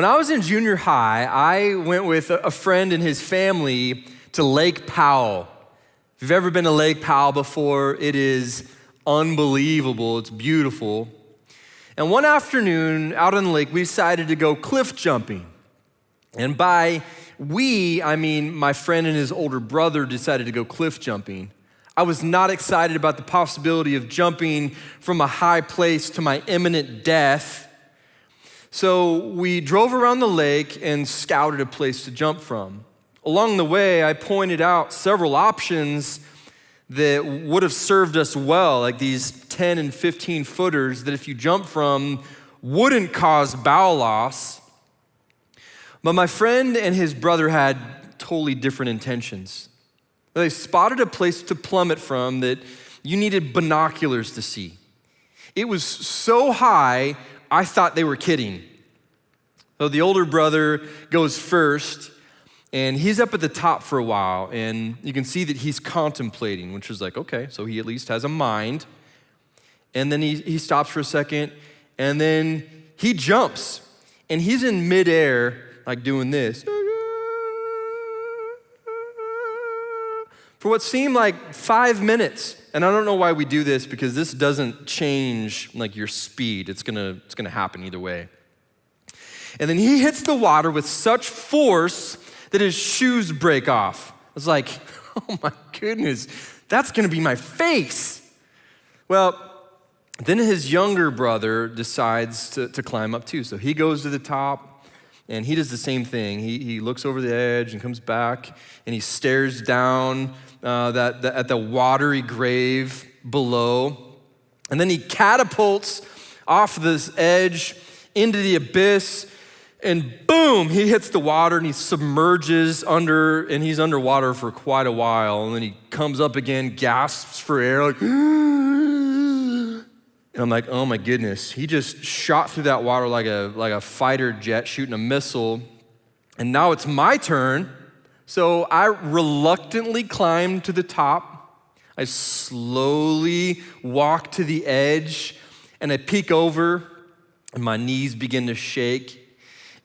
When I was in junior high, I went with a friend and his family to Lake Powell. If you've ever been to Lake Powell before, it is unbelievable. It's beautiful. And one afternoon out on the lake, we decided to go cliff jumping. And by we, I mean my friend and his older brother decided to go cliff jumping. I was not excited about the possibility of jumping from a high place to my imminent death. So we drove around the lake and scouted a place to jump from. Along the way, I pointed out several options that would have served us well, like these 10 and 15 footers that if you jump from wouldn't cause bow loss. But my friend and his brother had totally different intentions. They spotted a place to plummet from that you needed binoculars to see. It was so high, I thought they were kidding. So the older brother goes first, and he's up at the top for a while, and you can see that he's contemplating, which is like, okay, so he at least has a mind. And then he stops for a second, and then he jumps, and he's in midair, like doing this. For what seemed like 5 minutes. And I don't know why we do this, because this doesn't change like your speed. It's gonna happen either way. And then he hits the water with such force that his shoes break off. I was like, oh my goodness, that's gonna be my face. Well, then his younger brother decides to climb up too. So he goes to the top, and he does the same thing. He looks over the edge and comes back, and he stares down at the watery grave below. And then he catapults off this edge into the abyss, and boom, he hits the water and he submerges under, and he's underwater for quite a while. And then he comes up again, gasps for air, like, and I'm like, oh my goodness, he just shot through that water like a fighter jet shooting a missile. And now it's my turn. So I reluctantly climb to the top. I slowly walk to the edge, and I peek over, and my knees begin to shake.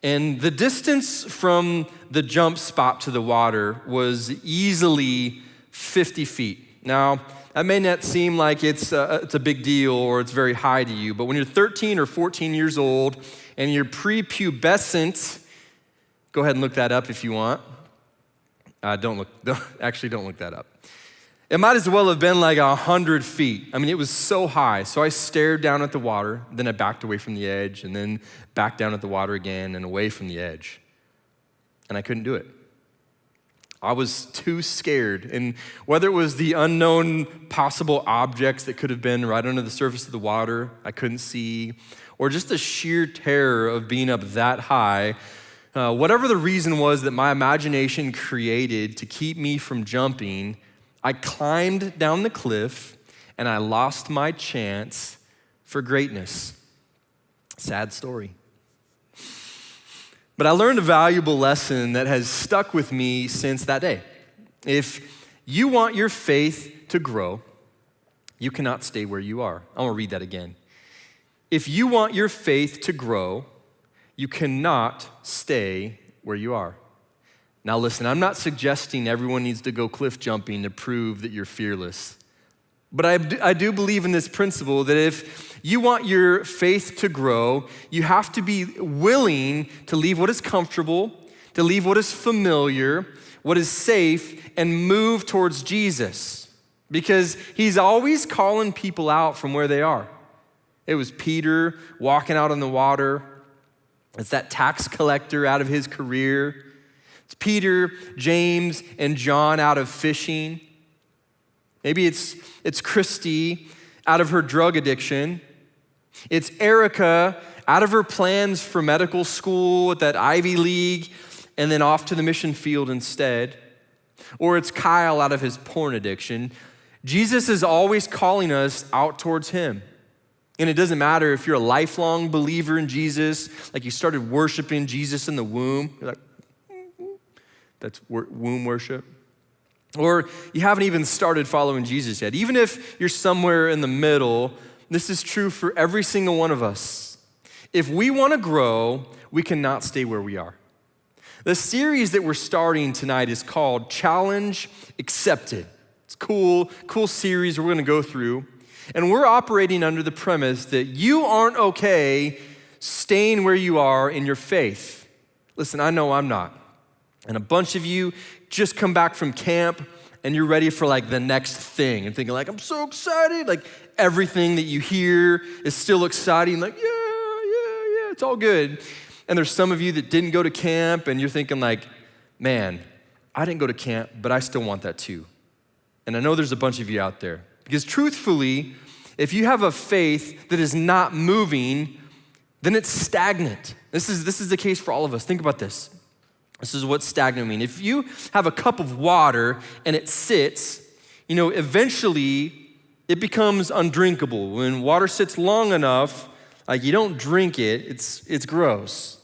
And the distance from the jump spot to the water was easily 50 feet. Now, that may not seem like it's a big deal or it's very high to you, but when you're 13 or 14 years old and you're prepubescent, go ahead and look that up if you want. Don't look that up. It might as well have been like 100 feet. I mean, it was so high. So I stared down at the water, then I backed away from the edge, and then back down at the water again and away from the edge. And I couldn't do it. I was too scared. And whether it was the unknown possible objects that could have been right under the surface of the water I couldn't see, or just the sheer terror of being up that high, whatever the reason was that my imagination created to keep me from jumping, I climbed down the cliff and I lost my chance for greatness. Sad story. But I learned a valuable lesson that has stuck with me since that day. If you want your faith to grow, you cannot stay where you are. I'm gonna read that again. If you want your faith to grow, you cannot stay where you are. Now listen, I'm not suggesting everyone needs to go cliff jumping to prove that you're fearless. But I do believe in this principle that if you want your faith to grow, you have to be willing to leave what is comfortable, to leave what is familiar, what is safe, and move towards Jesus. Because he's always calling people out from where they are. It was Peter walking out on the water. It's that tax collector out of his career. It's Peter, James, and John out of fishing. Maybe it's Christy out of her drug addiction. It's Erica out of her plans for medical school at that Ivy League and then off to the mission field instead. Or it's Kyle out of his porn addiction. Jesus is always calling us out towards him. And it doesn't matter if you're a lifelong believer in Jesus, like you started worshiping Jesus in the womb. You're like, that's womb worship. Or you haven't even started following Jesus yet. Even if you're somewhere in the middle, this is true for every single one of us. If we want to grow, we cannot stay where we are. The series that we're starting tonight is called Challenge Accepted. It's cool series we're gonna go through. And we're operating under the premise that you aren't okay staying where you are in your faith. Listen, I know I'm not. And a bunch of you just come back from camp and you're ready for like the next thing and thinking like, I'm so excited. Like everything that you hear is still exciting. Like, yeah, it's all good. And there's some of you that didn't go to camp and you're thinking like, man, I didn't go to camp, but I still want that too. And I know there's a bunch of you out there. Because truthfully, if you have a faith that is not moving, then it's stagnant. This is the case for all of us. Think about this. This is what stagnant means. If you have a cup of water and it sits, eventually it becomes undrinkable. When water sits long enough, like you don't drink it, it's gross.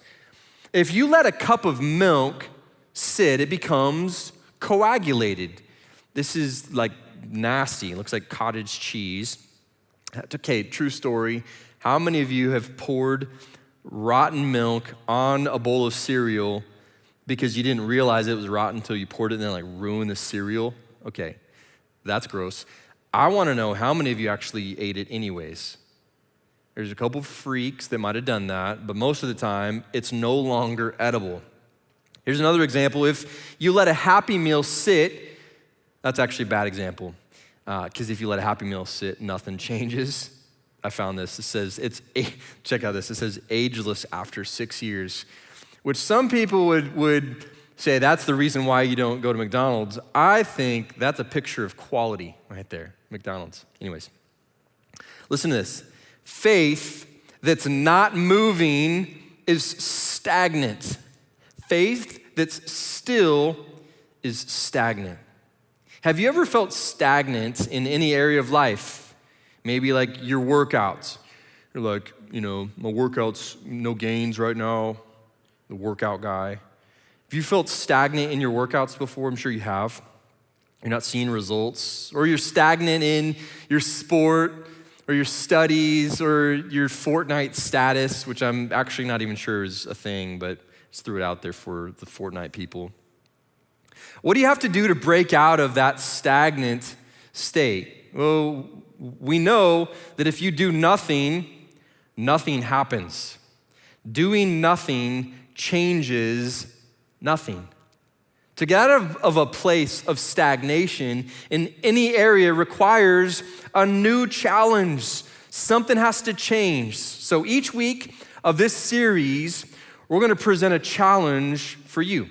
If you let a cup of milk sit, it becomes coagulated. This is like nasty. It looks like cottage cheese. Okay, true story. How many of you have poured rotten milk on a bowl of cereal because you didn't realize it was rotten until you poured it and then like ruined the cereal? Okay, that's gross. I want to know how many of you actually ate it anyways. There's a couple of freaks that might have done that, but most of the time, it's no longer edible. Here's another example. If you let a Happy Meal sit, that's actually a bad example, because if you let a Happy Meal sit, nothing changes. I found this. It says, check out this. It says ageless after 6 years, which some people would say that's the reason why you don't go to McDonald's. I think that's a picture of quality right there, McDonald's. Anyways, listen to this. Faith that's not moving is stagnant. Faith that's still is stagnant. Have you ever felt stagnant in any area of life? Maybe like your workouts. You're like, my workouts, no gains right now. The workout guy. Have you felt stagnant in your workouts before? I'm sure you have. You're not seeing results. Or you're stagnant in your sport, or your studies, or your Fortnite status, which I'm actually not even sure is a thing, but just threw it out there for the Fortnite people. What do you have to do to break out of that stagnant state? Well, we know that if you do nothing, nothing happens. Doing nothing changes nothing. To get out of a place of stagnation in any area requires a new challenge. Something has to change. So each week of this series, we're going to present a challenge for you.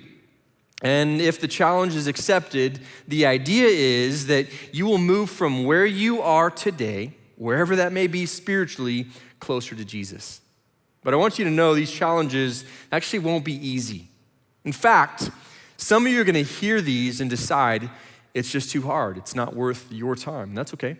And if the challenge is accepted, the idea is that you will move from where you are today, wherever that may be spiritually, closer to Jesus. But I want you to know these challenges actually won't be easy. In fact, some of you are going to hear these and decide it's just too hard. It's not worth your time. That's okay.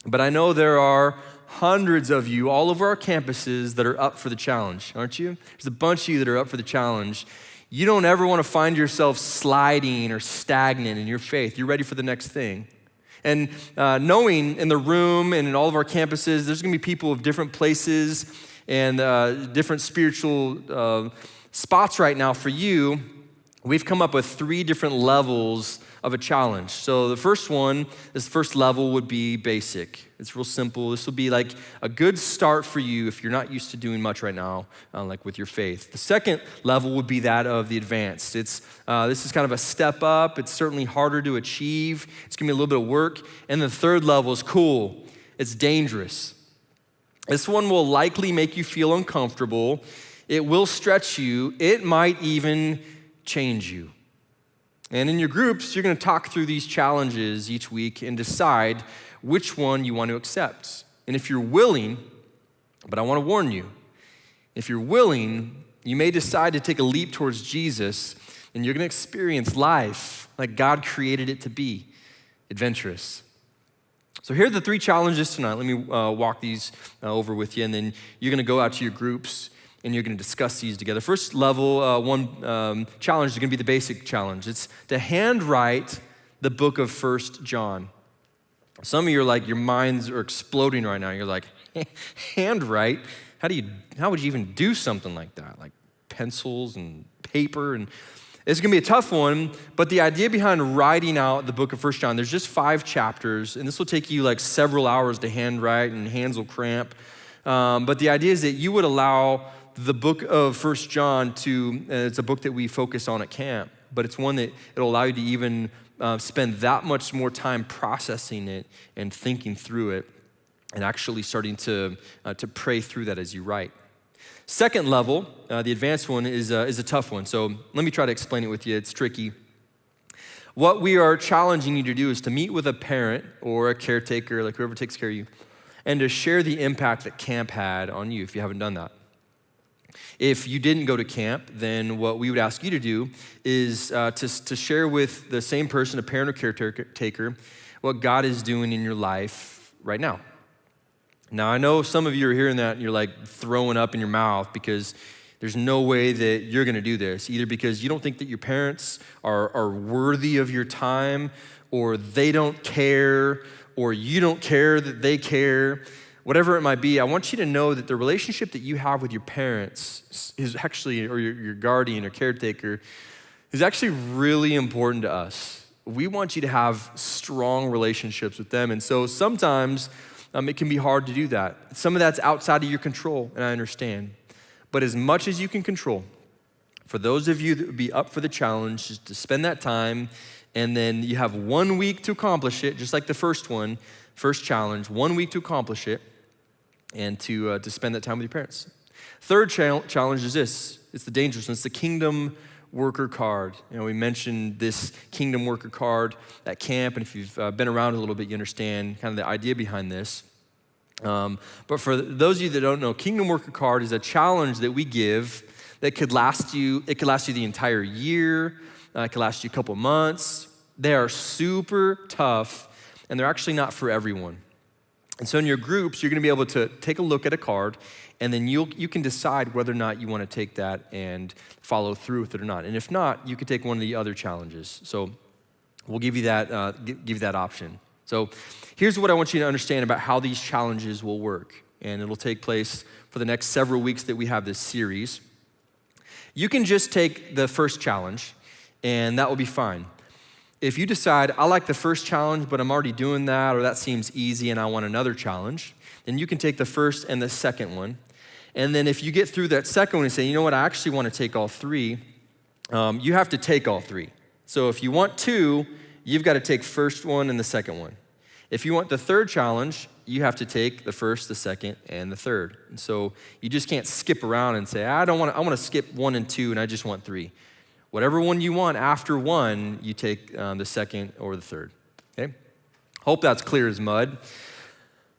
But I know there are hundreds of you all over our campuses that are up for the challenge, aren't you? There's a bunch of you that are up for the challenge. You don't ever want to find yourself sliding or stagnant in your faith. You're ready for the next thing. And knowing in the room and in all of our campuses, there's going to be people of different places and different spiritual spots right now for you. We've come up with 3 different levels of a challenge. So the first one, this first level would be basic. It's real simple. This will be like a good start for you if you're not used to doing much right now, like with your faith. The second level would be that of the advanced. This is kind of a step up. It's certainly harder to achieve. It's gonna be a little bit of work. And the third level is cool. It's dangerous. This one will likely make you feel uncomfortable. It will stretch you. It might even change you. And in your groups, you're going to talk through these challenges each week and decide which one you want to accept. And if you're willing, but I want to warn you, if you're willing, you may decide to take a leap towards Jesus, and you're going to experience life like God created it to be, adventurous. So here are the 3 challenges tonight. Let me walk these over with you, and then you're going to go out to your groups and you're going to discuss these together. First level, one challenge is going to be the basic challenge. It's to handwrite the book of 1 John. Some of you are like, your minds are exploding right now. You're like, handwrite? How would you even do something like that? Like pencils and paper, and it's gonna be a tough one, but the idea behind writing out the book of 1 John, there's just 5 chapters, and this will take you like several hours to handwrite, and hands will cramp. But the idea is that you would allow the book of 1 John to, it's a book that we focus on at camp, but it's one that it'll allow you to even spend that much more time processing it and thinking through it and actually starting to pray through that as you write. Second level, the advanced one, is a tough one. So let me try to explain it with you. It's tricky. What we are challenging you to do is to meet with a parent or a caretaker, like whoever takes care of you, and to share the impact that camp had on you if you haven't done that. If you didn't go to camp, then what we would ask you to do is to share with the same person, a parent or caretaker, what God is doing in your life right now. Now, I know some of you are hearing that and you're like throwing up in your mouth because there's no way that you're gonna do this, either because you don't think that your parents are worthy of your time, or they don't care, or you don't care that they care. Whatever it might be, I want you to know that the relationship that you have with your parents is actually, or your guardian or caretaker, is actually really important to us. We want you to have strong relationships with them. And so sometimes it can be hard to do that. Some of that's outside of your control, and I understand. But as much as you can control, for those of you that would be up for the challenge, is to spend that time, and then you have 1 week to accomplish it, just like the first challenge, 1 week to accomplish it, and to spend that time with your parents. Third challenge is this. It's the dangerous one. It's the kingdom worker card. You know, we mentioned this kingdom worker card at camp, and if you've been around a little bit, you understand kind of the idea behind this. But for those of you that don't know, kingdom worker card is a challenge that we give that could last you the entire year. It could last you a couple months. They are super tough, and they're actually not for everyone. And so in your groups, you're gonna be able to take a look at a card, and then you can decide whether or not you wanna take that and follow through with it or not. And if not, you could take one of the other challenges. So we'll give you that option. So here's what I want you to understand about how these challenges will work. And it'll take place for the next several weeks that we have this series. You can just take the first challenge, and that will be fine. If you decide, I like the first challenge, but I'm already doing that, or that seems easy and I want another challenge, then you can take the first and the second one. And then if you get through that second one and say, you know what, I actually want to take all 3, you have to take all 3. So if you want 2, you've got to take first one and the second one. If you want the third challenge, you have to take the first, the second, and the third. And so you just can't skip around and say, I want to skip 1 and 2 and I just want 3. Whatever one you want after 1, you take the second or the third, okay? Hope that's clear as mud.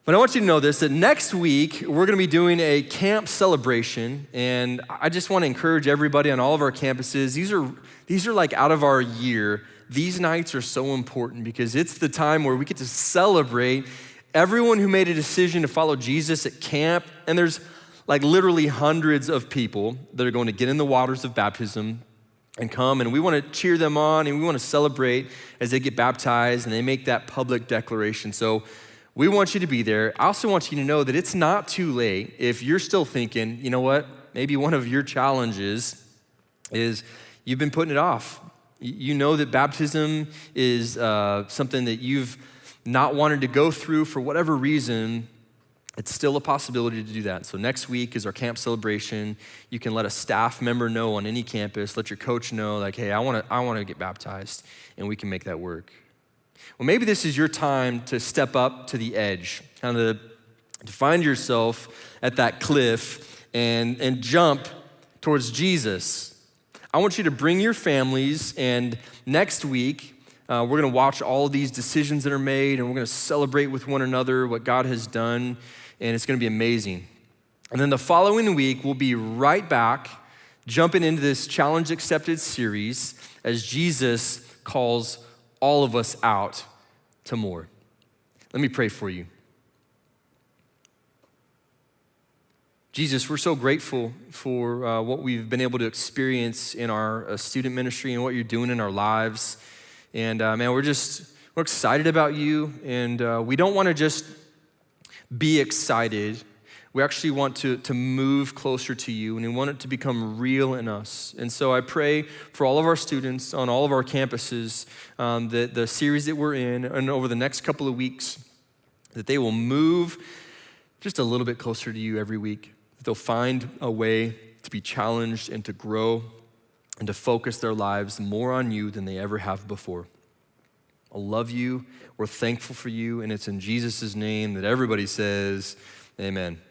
But I want you to know this, that next week, we're gonna be doing a camp celebration, and I just wanna encourage everybody on all of our campuses. These are like out of our year. These nights are so important because it's the time where we get to celebrate everyone who made a decision to follow Jesus at camp, and there's like literally hundreds of people that are going to get in the waters of baptism and come, and we want to cheer them on, and we want to celebrate as they get baptized and they make that public declaration. So we want you to be there. I also want you to know that it's not too late if you're still thinking, you know what, maybe one of your challenges is you've been putting it off. You know that baptism is something that you've not wanted to go through for whatever reason. It's still a possibility to do that. So next week is our camp celebration. You can let a staff member know on any campus, let your coach know, like, hey, I want to get baptized, and we can make that work. Well, maybe this is your time to step up to the edge, kind of to find yourself at that cliff and jump towards Jesus. I want you to bring your families, and next week, we're gonna watch all of these decisions that are made, and we're gonna celebrate with one another what God has done, and it's gonna be amazing. And then the following week, we'll be right back, jumping into this Challenge Accepted series as Jesus calls all of us out to more. Let me pray for you. Jesus, we're so grateful for what we've been able to experience in our student ministry and what you're doing in our lives. And man, we're excited about you, and we don't want to just be excited. We actually want to move closer to you, and we want it to become real in us. And so I pray for all of our students on all of our campuses, the series that we're in, and over the next couple of weeks, that they will move just a little bit closer to you every week. That they'll find a way to be challenged and to grow and to focus their lives more on you than they ever have before. I love you. We're thankful for you, and it's in Jesus' name that everybody says, amen.